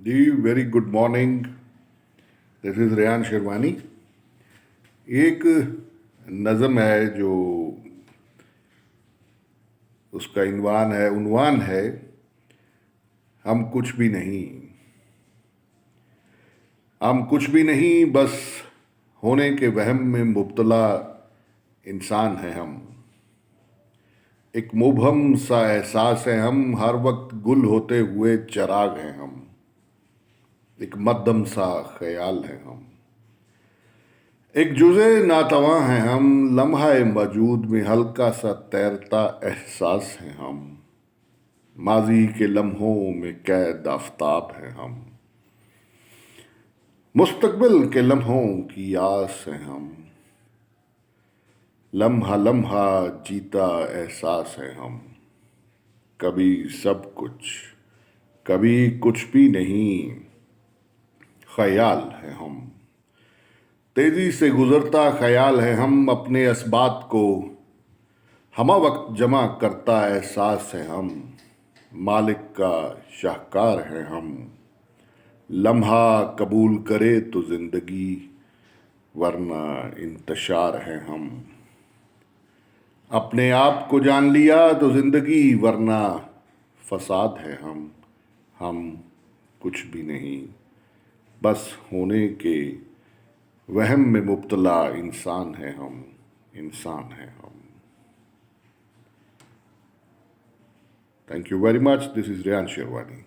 Ji very good morning. This is Rehan Sherwani. एक नज़म है जो उसका उन्वान है हम कुछ भी नहीं। हम कुछ भी नहीं, बस होने के वहम में मुब्तला इंसान है हम। एक मुबहम सा एहसास है हम, हर वक्त गुल होते हुए चराग हैं हम। एक मद्दम सा ख्याल है हम, एक जुज़े नातवा हैं हम। लम्हा मौजूद में हल्का सा तैरता एहसास है हम। माजी के लम्हों में कैद आफताब हैं हम। मुस्तकबिल के लम्हों की आस हैं हम। लम्हा लम्हा जीता एहसास है हम। कभी सब कुछ, कभी कुछ भी नहीं, ख्याल है हम। तेजी से गुजरता ख्याल है हम। अपने असबात को हमा वक्त जमा करता एहसास है हम। मालिक का शाहकार है हम। लम्हा कबूल करे तो जिंदगी, वरना इंतशार है हम। अपने आप को जान लिया तो जिंदगी, वरना फसाद है हम। हम कुछ भी नहीं, बस होने के वहम में मुब्तला इंसान है हम। इंसान है हम। Thank you very much. This is Rehan Sherwani.